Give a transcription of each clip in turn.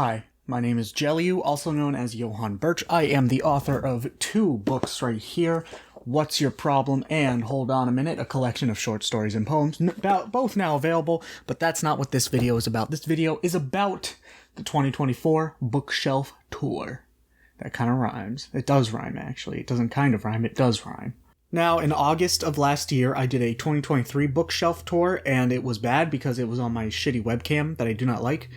Hi, my name is jELeeoo, also known as Johann Birch. I am the author of 2 books right here, What's Your Problem? And Hold On a Minute, a collection of short stories and poems, both now available, but that's not what this video is about. This video is about the 2024 Bookshelf Tour. That kind of rhymes. It does rhyme, actually. It doesn't kind of rhyme, it does rhyme. Now, in August of last year, I did a 2023 Bookshelf Tour, and it was bad because it was on my shitty webcam that I do not like.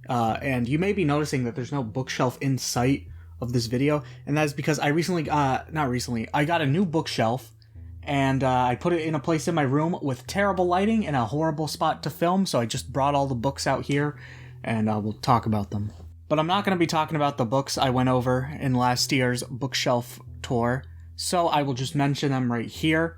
And you may be noticing that there's no bookshelf in sight of this video, and that is because I I got a new bookshelf, and I put it in a place in my room with terrible lighting and a horrible spot to film, so I just brought all the books out here, and we'll talk about them. But I'm not going to be talking about the books I went over in last year's Bookshelf Tour, so I will just mention them right here.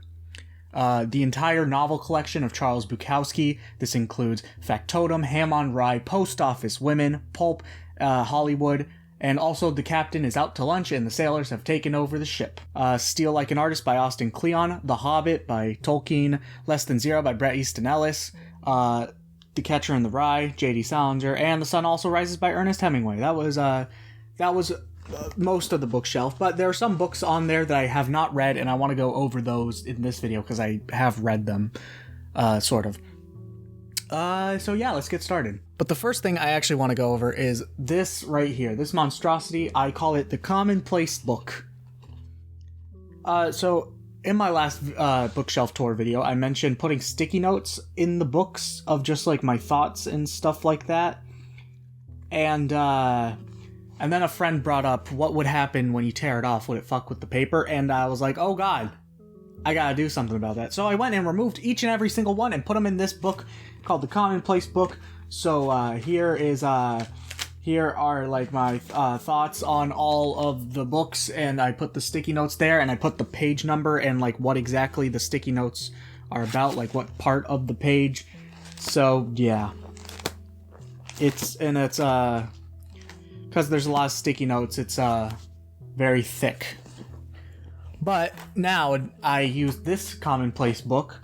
The entire novel collection of Charles Bukowski. This includes Factotum, Ham on Rye, Post Office Women, Pulp, Hollywood, and also The Captain is Out to Lunch and the Sailors Have Taken Over the Ship. Steal Like an Artist by Austin Kleon, The Hobbit by Tolkien, Less Than Zero by Bret Easton Ellis, The Catcher in the Rye, J.D. Salinger, and The Sun Also Rises by Ernest Hemingway. That was most of the bookshelf, but there are some books on there that I have not read, and I want to go over those in this video because I have read them, sort of. So yeah, let's get started. But the first thing I actually want to go over is this right here, this monstrosity. I call it the Commonplace Book. So in my last bookshelf tour video, I mentioned putting sticky notes in the books of just like my thoughts and stuff like that, and then a friend brought up what would happen when you tear it off. Would it fuck with the paper? And I was like, oh god, I gotta do something about that. So I went and removed each and every single one and put them in this book called the Commonplace Book. So here are like my thoughts on all of the books, and I put the sticky notes there, and I put the page number and like what exactly the sticky notes are about, like what part of the page. So yeah, it's because there's a lot of sticky notes, it's very thick. But now I use this Commonplace Book,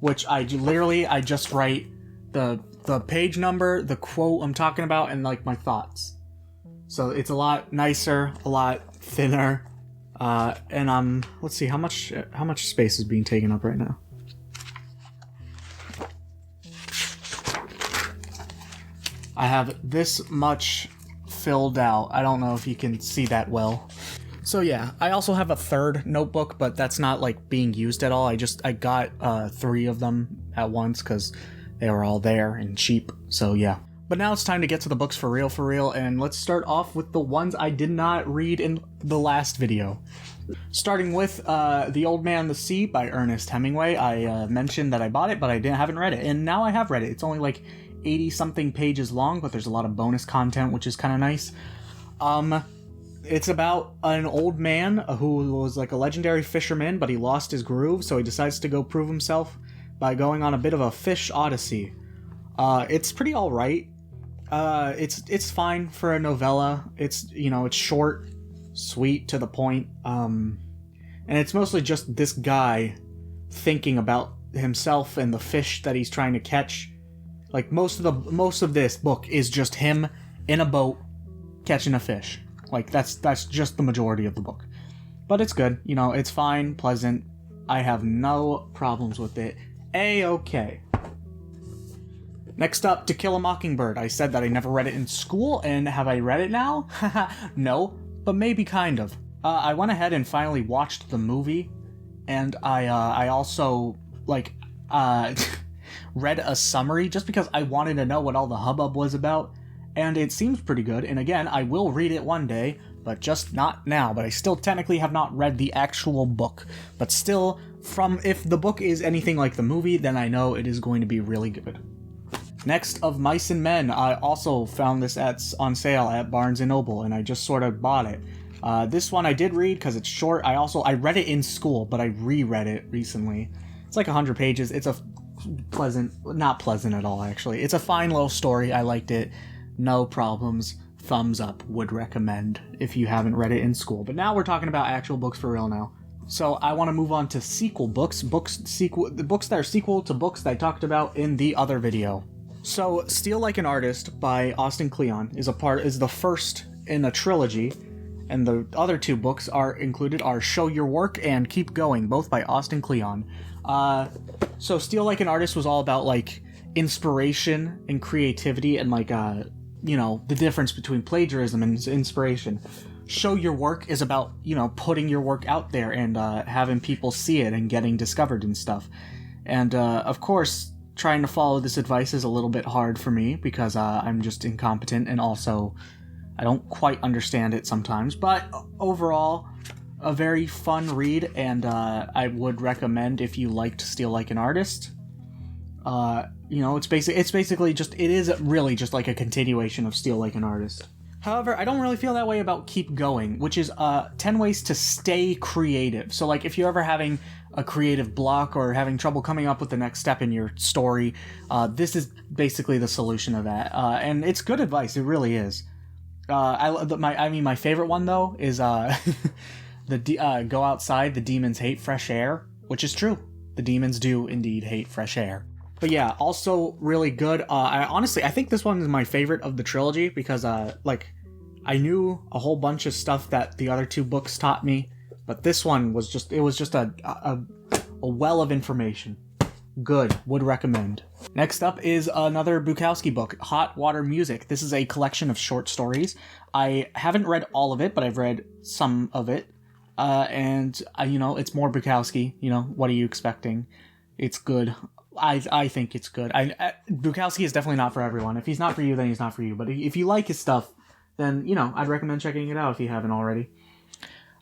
which I just write the page number, the quote I'm talking about, and like my thoughts. So it's a lot nicer, a lot thinner, and let's see how much space is being taken up right now. I have this much filled out. I don't know if you can see that well. So yeah, I also have a third notebook, but that's not like being used at all. I got 3 of them at once because they were all there and cheap. So yeah. But now it's time to get to the books for real, and let's start off with the ones I did not read in the last video. Starting with The Old Man and the Sea by Ernest Hemingway. I mentioned that I bought it, but I haven't read it, and now I have read it. It's only like 80-something pages long, but there's a lot of bonus content, which is kind of nice. It's about an old man who was like a legendary fisherman, but he lost his groove, so he decides to go prove himself by going on a bit of a fish odyssey. It's pretty alright. It's fine for a novella. It's short, sweet, to the point, and it's mostly just this guy thinking about himself and the fish that he's trying to catch. Like most of this book is just him in a boat catching a fish. Like that's just the majority of the book. But it's good, it's fine, pleasant. I have no problems with it. A-okay. Next up, To Kill a Mockingbird. I said that I never read it in school, and have I read it now? No, but maybe kind of. I went ahead and finally watched the movie, and I also read a summary just because I wanted to know what all the hubbub was about, and it seems pretty good. And again, I will read it one day, but just not now. But I still technically have not read the actual book, but still, if the book is anything like the movie, then I know it is going to be really good. Next, Of Mice and Men. I also found this on sale at Barnes & Noble, and I just sort of bought it. This one I did read because it's short. I read it in school, but I reread it recently. It's like 100 pages. It's a not pleasant at all, actually. It's a fine little story. I liked it. No problems. Thumbs up. Would recommend if you haven't read it in school. But now we're talking about actual books for real now. So I want to move on to sequel books. The books that are sequel to books that I talked about in the other video. So, Steal Like an Artist by Austin Kleon is the first in a trilogy, and the other two books are Show Your Work and Keep Going, both by Austin Kleon. So Steal Like an Artist was all about like inspiration and creativity and like the difference between plagiarism and inspiration. Show Your Work is about, putting your work out there and having people see it and getting discovered and stuff. And of course, trying to follow this advice is a little bit hard for me because I'm just incompetent, and also I don't quite understand it sometimes. But overall, a very fun read, and I would recommend if you liked Steal Like an Artist. It's really just like a continuation of Steal Like an Artist. However, I don't really feel that way about Keep Going, which is 10 ways to stay creative. So like if you're ever having a creative block or having trouble coming up with the next step in your story, this is basically the solution of that. And it's good advice, it really is. My favorite one though is go outside, the demons hate fresh air, which is true. The demons do indeed hate fresh air. But yeah, also really good. I think this one is my favorite of the trilogy because, I knew a whole bunch of stuff that the other two books taught me, but this one was just a well of information. Good, would recommend. Next up is another Bukowski book, Hot Water Music. This is a collection of short stories. I haven't read all of it, but I've read some of it. It's more Bukowski. What are you expecting? It's good. I think it's good. Bukowski is definitely not for everyone. If he's not for you, then he's not for you. But if you like his stuff, then, I'd recommend checking it out if you haven't already.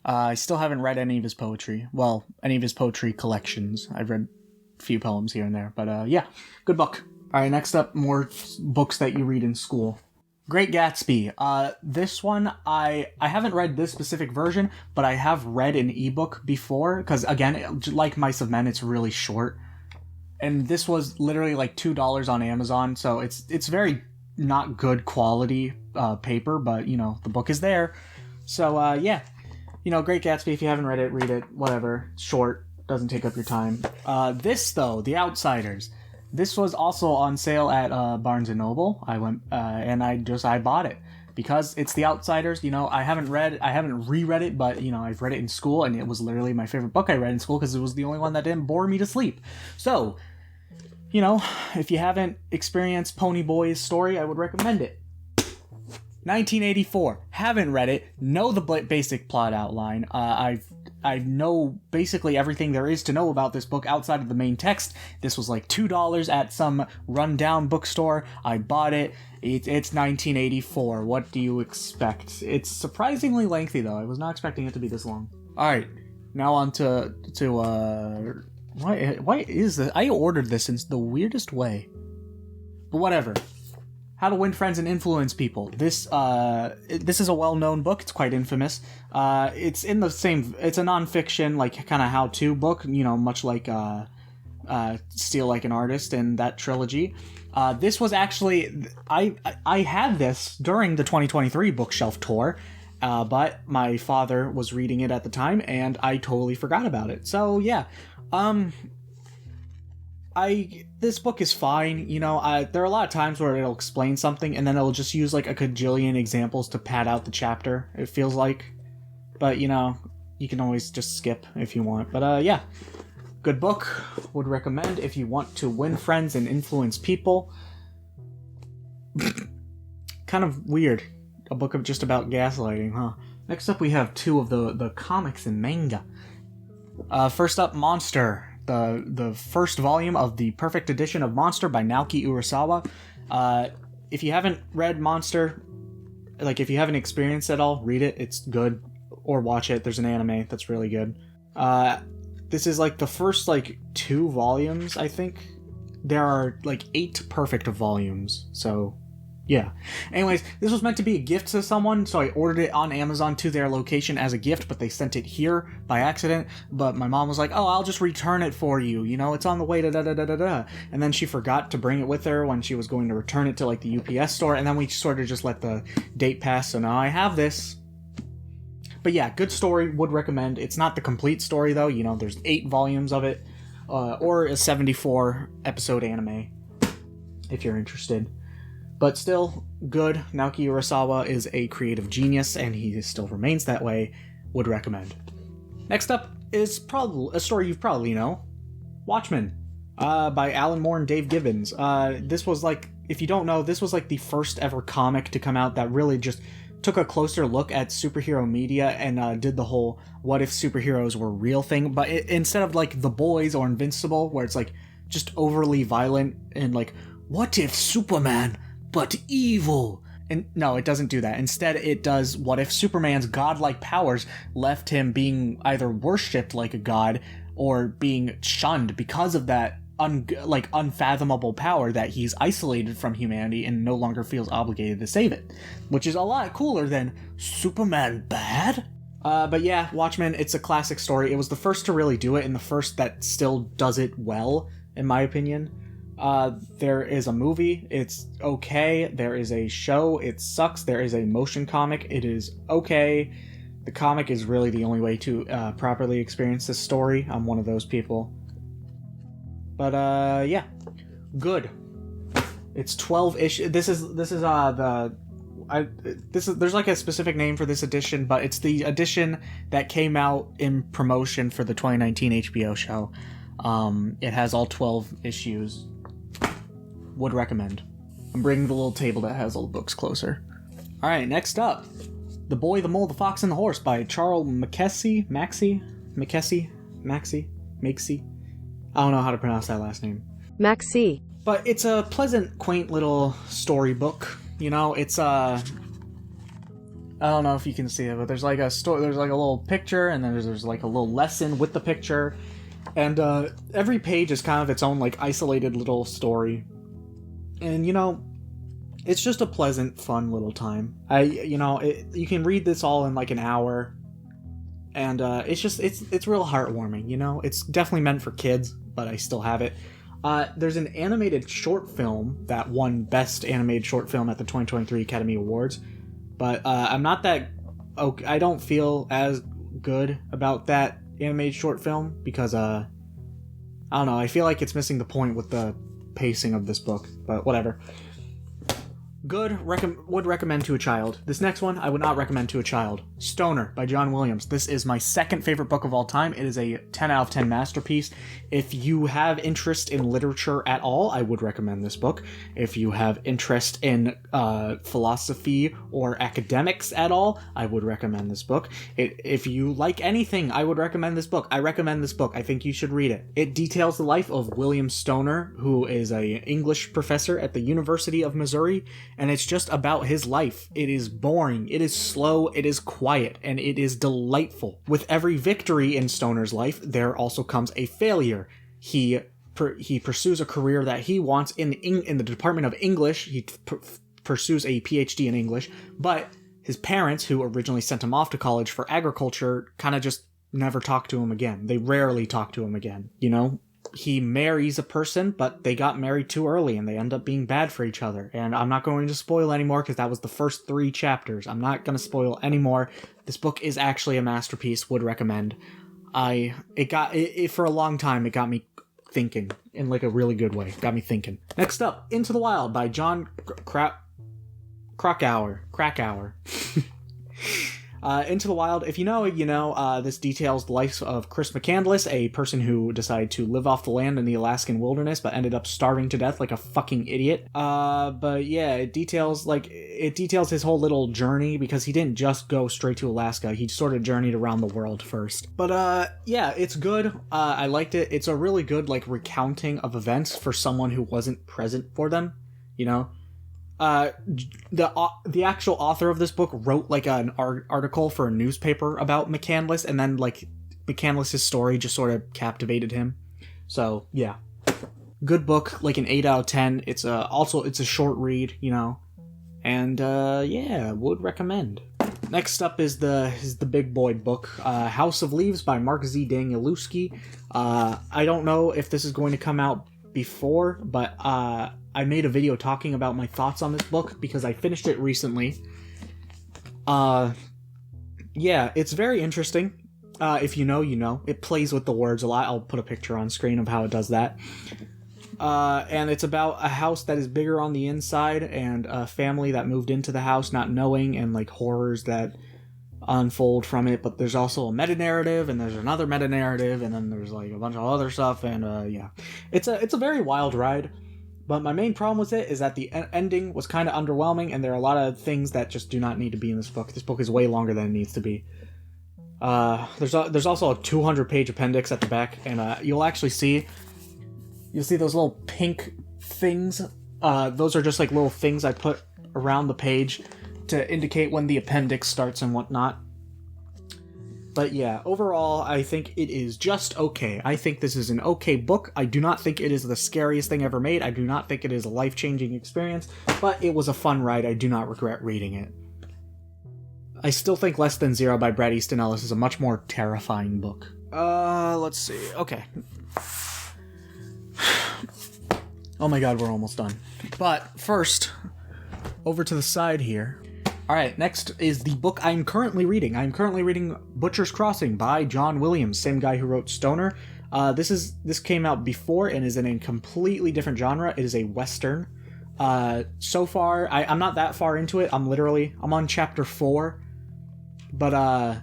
I still haven't read any of his poetry. Well, any of his poetry collections. I've read a few poems here and there. But, yeah, good book. All right, next up, more books that you read in school. Great Gatsby. This one, I haven't read this specific version, but I have read an ebook before. Because, again, like Mice of Men, it's really short. And this was literally like $2 on Amazon, so it's very not good quality paper, but, the book is there. So, yeah. Great Gatsby, if you haven't read it, read it, whatever. It's short, doesn't take up your time. This, though, The Outsiders. This was also on sale at Barnes & Noble. I went, and I bought it. Because it's The Outsiders, I haven't reread it, but, I've read it in school, and it was literally my favorite book I read in school because it was the only one that didn't bore me to sleep. So, if you haven't experienced Pony Boy's story, I would recommend it. 1984. Haven't read it. Know the basic plot outline. I know basically everything there is to know about this book outside of the main text. This was like $2 at some rundown bookstore. I bought it. It's 1984. What do you expect? It's surprisingly lengthy, though. I was not expecting it to be this long. All right, now on to why is this? I ordered this in the weirdest way, but whatever. How to Win Friends and Influence People. This is a well-known book. It's quite infamous. It's in the same. It's a nonfiction, like kind of how-to book. Much like Steal Like an Artist and that trilogy. This was actually I had this during the 2023 bookshelf tour, but my father was reading it at the time, and I totally forgot about it. So yeah. This book is fine, there are a lot of times where it'll explain something and then it'll just use like a cajillion examples to pad out the chapter, it feels like. But, you can always just skip if you want. But, yeah, good book, would recommend if you want to win friends and influence people. Kind of weird, a book of just about gaslighting, huh? Next up we have two of the comics and manga. First up, Monster. The first volume of the Perfect Edition of Monster by Naoki Urasawa. If you haven't read Monster, if you haven't experienced it at all, read it. It's good. Or watch it. There's an anime that's really good. This is the first 2 volumes, I think. There are 8 perfect volumes, so yeah. Anyways, this was meant to be a gift to someone, so I ordered it on Amazon to their location as a gift, but they sent it here by accident. But my mom was like, oh, I'll just return it for you. It's on the way to da-da-da-da-da. And then she forgot to bring it with her when she was going to return it to the UPS store, and then we sort of just let the date pass, so now I have this. But yeah, good story, would recommend. It's not the complete story, though. There's 8 volumes of it, or a 74 episode anime. if you're interested. But still, good. Naoki Urasawa is a creative genius, and he still remains that way. Would recommend. Next up is probably a story you probably know. Watchmen, by Alan Moore and Dave Gibbons. This was like, if you don't know, this was like the first ever comic to come out that really just took a closer look at superhero media and did the whole what if superheroes were real thing, but instead of like The Boys or Invincible, where it's like just overly violent and like, what if Superman, but evil? And no, it doesn't do that. Instead, it does what if Superman's godlike powers left him being either worshipped like a god or being shunned because of that unfathomable power that he's isolated from humanity and no longer feels obligated to save it, which is a lot cooler than Superman bad. But yeah, Watchmen, it's a classic story. It was the first to really do it and the first that still does it well, in my opinion. There is a movie, it's okay. There is a show, it sucks. There is a motion comic, it is okay. The comic is really the only way to properly experience this story. I'm one of those people. But yeah, good. It's 12 issues. There's like a specific name for this edition, but it's the edition that came out in promotion for the 2019 HBO show. It has all 12 issues. Would recommend. I'm bringing the little table that has all the books closer. All right, next up, The Boy, the Mole, the Fox, and the Horse by Charles Maxey. I don't know how to pronounce that last name. Maxey. But it's a pleasant, quaint little storybook. You know, it's I don't know if you can see it, but there's like a story. There's like a little picture, and then there's like a little lesson with the picture, and every page is kind of its own like isolated little story. And you know, it's just a pleasant, fun little time. You can read this all in like an hour, and it's real heartwarming. You know, it's definitely meant for kids, but I still have it. There's an animated short film that won Best Animated Short Film at the 2023 Academy Awards, but I'm not that. I don't feel as good about that animated short film because I don't know. I feel like it's missing the point with the pacing of this book, but whatever. Good, would recommend to a child. This next one, I would not recommend to a child. Stoner by John Williams. This is my second favorite book of all time. It is a 10 out of 10 masterpiece. If you have interest in literature at all, I would recommend this book. If you have interest in philosophy or academics at all, I would recommend this book. If you like anything, I would recommend this book. I recommend this book. I think you should read it. It details the life of William Stoner, who is an English professor at the University of Missouri, and it's just about his life. It is boring, it is slow, it is quiet, and it is delightful. With every victory in Stoner's life, there also comes a failure. He pursues a career that he wants in the Department of English. He pursues a PhD in English, but his parents, who originally sent him off to college for agriculture, kind of just never talk to him again. They rarely talk to him again, you know? He marries a person, but they got married too early and they end up being bad for each other. And I'm not going to spoil anymore because that was the first 3 chapters. I'm not going to spoil anymore. This book is actually a masterpiece. Would recommend. For a long time, it got me thinking in like a really good way. Got me thinking. Next up, Into the Wild by John Krakauer. Into the Wild, if you know, you know. This details the life of Chris McCandless, a person who decided to live off the land in the Alaskan wilderness, but ended up starving to death like a fucking idiot. But yeah, it details his whole little journey, because he didn't just go straight to Alaska. He sort of journeyed around the world first. But yeah, it's good. I liked it. It's a really good like recounting of events for someone who wasn't present for them, you know. The actual author of this book wrote like an article for a newspaper about McCandless, and then like McCandless's story just sort of captivated him. So yeah, good book, like an 8 out of 10. It's a short read, you know, and yeah, would recommend. Next up is the big boy book, House of Leaves by Mark Z. Danielewski. I don't know if this is going to come out before, but I made a video talking about my thoughts on this book because I finished it recently. Yeah, it's very interesting. If you know, you know. It plays with the words a lot. I'll put a picture on screen of how it does that. And it's about a house that is bigger on the inside and a family that moved into the house not knowing, and like horrors that unfold from it. But there's also a meta-narrative, and there's another meta-narrative, and then there's like a bunch of other stuff, and yeah. It's a very wild ride. But my main problem with it is that the ending was kind of underwhelming, and there are a lot of things that just do not need to be in this book. This book is way longer than it needs to be. There's also a 200-page appendix at the back, and you'll see those little pink things. Those are just like little things I put around the page to indicate when the appendix starts and whatnot. But yeah, overall, I think it is just okay. I think this is an okay book. I do not think it is the scariest thing ever made. I do not think it is a life-changing experience, but it was a fun ride. I do not regret reading it. I still think Less Than Zero by Bret Easton Ellis is a much more terrifying book. Let's see. Okay. Oh my god, we're almost done. But first, over to the side here. Alright, next is the book I'm currently reading. I'm currently reading Butcher's Crossing by John Williams, same guy who wrote Stoner. This came out before and is in a completely different genre. It is a Western. So far, I'm not that far into it. I'm on chapter 4. But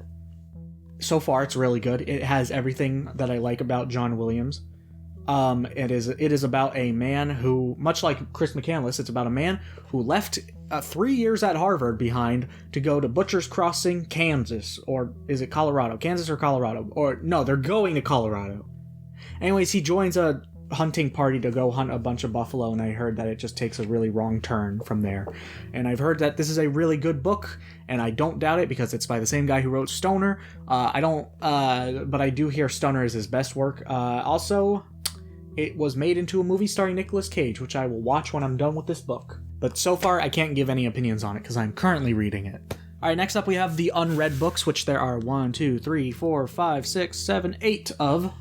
so far it's really good. It has everything that I like about John Williams. It is about a man who, much like Chris McCandless, it's about a man who left 3 years at Harvard behind to go to Butcher's Crossing, Kansas, or is it Colorado? Kansas or Colorado? Or no, they're going to Colorado. Anyways, he joins a hunting party to go hunt a bunch of buffalo, and I heard that it just takes a really wrong turn from there. And I've heard that this is a really good book, and I don't doubt it because it's by the same guy who wrote Stoner. But I do hear Stoner is his best work. Also, it was made into a movie starring Nicolas Cage, which I will watch when I'm done with this book. But so far, I can't give any opinions on it because I'm currently reading it. Alright, next up we have the unread books, which there are 1, 2, 3, 4, 5, 6, 7, 8 of.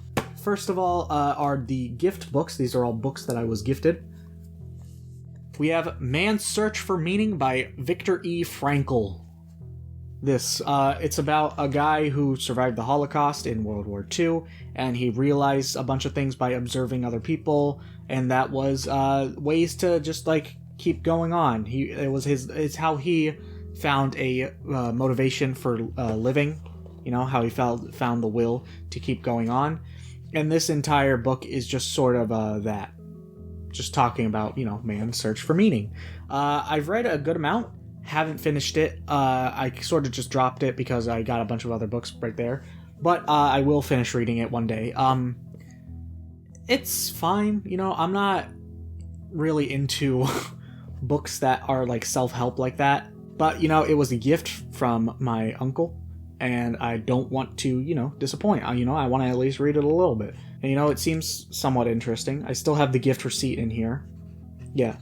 First of all are the gift books. These are all books that I was gifted. We have Man's Search for Meaning by Viktor E. Frankl. It's about a guy who survived the Holocaust in World War II, and he realized a bunch of things by observing other people, and that was ways to just like keep going on. It's how he found a motivation for living. You know, how he found the will to keep going on. And this entire book is just sort of that. Just talking about, man's search for meaning. I've read a good amount. Haven't finished it. I sort of just dropped it because I got a bunch of other books right there. But I will finish reading it one day. It's fine. I'm not really into books that are like self-help like that. But, it was a gift from my uncle. And I don't want to, disappoint. I want to at least read it a little bit. And, it seems somewhat interesting. I still have the gift receipt in here. Yeah.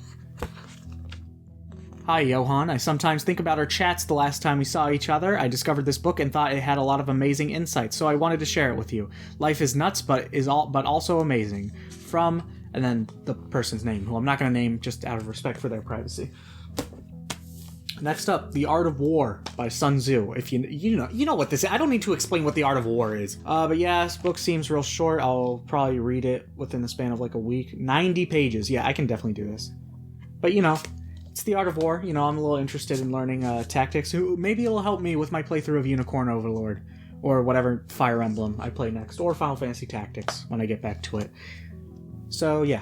Hi, Johan. I sometimes think about our chats the last time we saw each other. I discovered this book and thought it had a lot of amazing insights, so I wanted to share it with you. Life is nuts, but also amazing. From, and then the person's name, who I'm not going to name just out of respect for their privacy. Next up, The Art of War by Sun Tzu. If you know what this is. I don't need to explain what The Art of War is. But yeah, this book seems real short. I'll probably read it within the span of like a week. 90 pages. Yeah, I can definitely do this. But it's The Art of War. I'm a little interested in learning tactics. Maybe it'll help me with my playthrough of Unicorn Overlord, or whatever Fire Emblem I play next, or Final Fantasy Tactics when I get back to it. So yeah.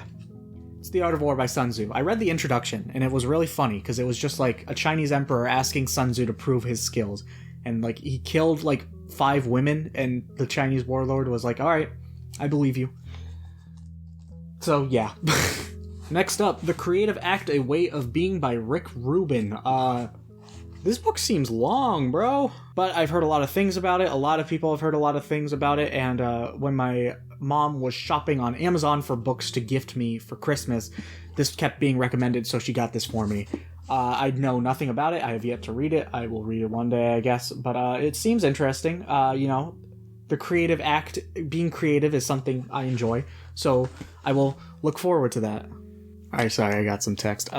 It's The Art of War by Sun Tzu. I read the introduction, and it was really funny, because it was just like a Chinese emperor asking Sun Tzu to prove his skills. And like he killed like 5 women, and the Chinese warlord was like, alright, I believe you. So yeah. Next up, The Creative Act, A Way of Being by Rick Rubin. This book seems long, bro. But I've heard a lot of things about it. A lot of people have heard a lot of things about it. And when my mom was shopping on Amazon for books to gift me for Christmas, this kept being recommended, so she got this for me. I know nothing about it. I have yet to read it. I will read it one day, I guess. But it seems interesting. The creative act, being creative is something I enjoy. So I will look forward to that. Alright, sorry, I got some text.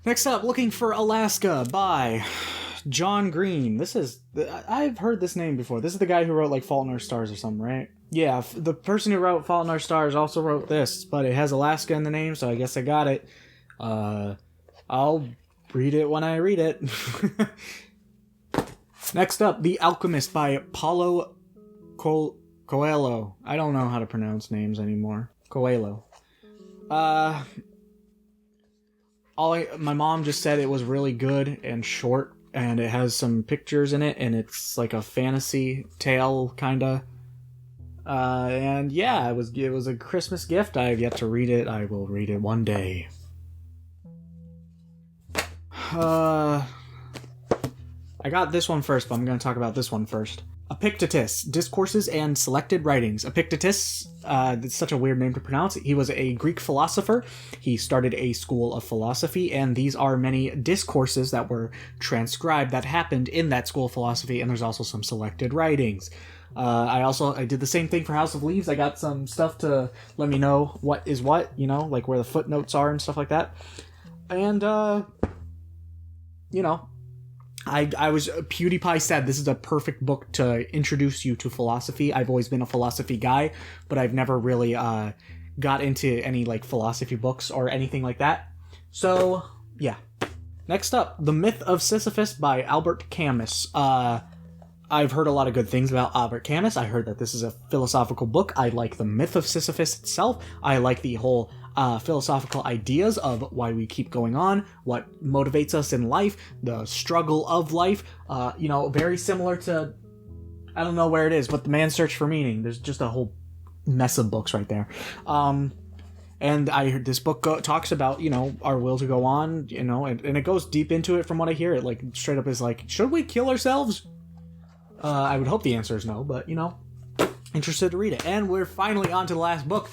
Next up, Looking for Alaska by John Green. I've heard this name before. This is the guy who wrote, like, Fault in Our Stars or something, right? Yeah, the person who wrote Fault in Our Stars also wrote this, but it has Alaska in the name, so I guess I got it. I'll read it when I read it. Next up, The Alchemist by Paulo Coelho. I don't know how to pronounce names anymore. Coelho. My mom just said it was really good and short, and it has some pictures in it, and it's like a fantasy tale, kinda. And yeah, it was a Christmas gift. I have yet to read it. I will read it one day. I got this one first, but I'm going to talk about this one first. Epictetus, Discourses and Selected Writings. Epictetus, it's such a weird name to pronounce. He was a Greek philosopher. He started a school of philosophy, and these are many discourses that were transcribed that happened in that school of philosophy, and there's also some selected writings. I did the same thing for House of Leaves. I got some stuff to let me know what is what, like where the footnotes are and stuff like that. And, PewDiePie said this is a perfect book to introduce you to philosophy. I've always been a philosophy guy, but I've never really got into any like philosophy books or anything like that. So, yeah. Next up, The Myth of Sisyphus by Albert Camus. I've heard a lot of good things about Albert Camus. I heard that this is a philosophical book. I like the myth of Sisyphus itself. I like the whole philosophical ideas of why we keep going on, what motivates us in life, the struggle of life. Very similar to, I don't know where it is, but The Man's Search for Meaning. There's just a whole mess of books right there. And I heard this book talks about, our will to go on, and it goes deep into it from what I hear. It like straight up is like, should we kill ourselves? I would hope the answer is no, but, interested to read it. And we're finally on to the last book,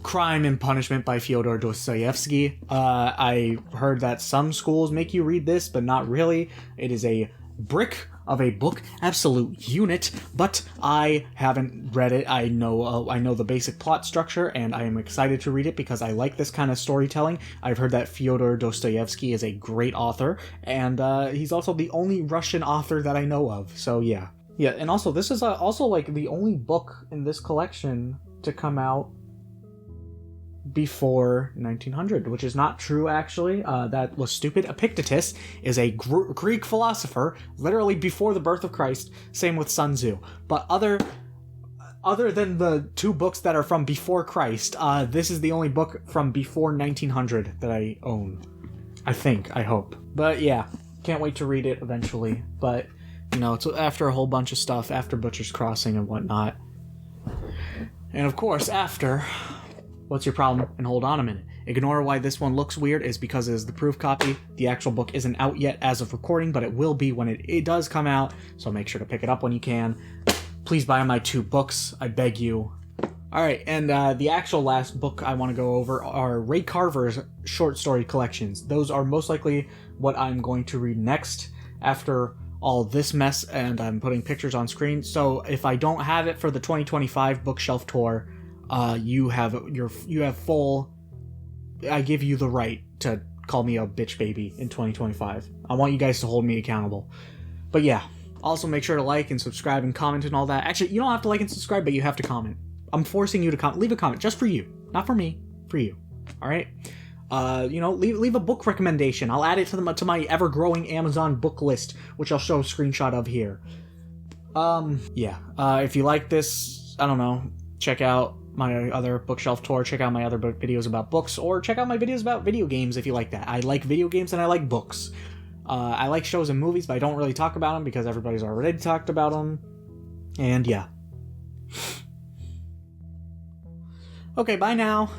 Crime and Punishment by Fyodor Dostoevsky. I heard that some schools make you read this, but not really. It is a brick of a book, absolute unit, but I haven't read it. I know the basic plot structure, and I am excited to read it because I like this kind of storytelling. I've heard that Fyodor Dostoevsky is a great author, and he's also the only Russian author that I know of, so yeah. Yeah, and also, this is also, like, the only book in this collection to come out before 1900, which is not true, actually. That was stupid. Epictetus is a Greek philosopher, literally before the birth of Christ. Same with Sun Tzu. But other than the two books that are from before Christ, this is the only book from before 1900 that I own. I think. I hope. But yeah, can't wait to read it eventually. But... it's after a whole bunch of stuff, after Butcher's Crossing and whatnot. And of course, after What's Your Problem? And Hold On a Minute. Ignore why this one looks weird is because it is the proof copy. The actual book isn't out yet as of recording, but it will be when it does come out, so make sure to pick it up when you can. Please buy my 2 books, I beg you. Alright, and the actual last book I want to go over are Ray Carver's short story collections. Those are most likely what I'm going to read next after all this mess, and I'm putting pictures on screen. So if I don't have it for the 2025 bookshelf tour, you have full... I give you the right to call me a bitch baby in 2025. I want you guys to hold me accountable. But yeah, also make sure to like and subscribe and comment and all that. Actually, you don't have to like and subscribe, but you have to comment. I'm forcing you to comment. Leave a comment just for you. Not for me. For you. Alright? Leave a book recommendation. I'll add it to my ever-growing Amazon book list, which I'll show a screenshot of here. If you like this, I don't know, check out my other bookshelf tour, check out my other videos about books, or check out my videos about video games if you like that. I like video games and I like books. I like shows and movies, but I don't really talk about them because everybody's already talked about them. And yeah. Okay, bye now.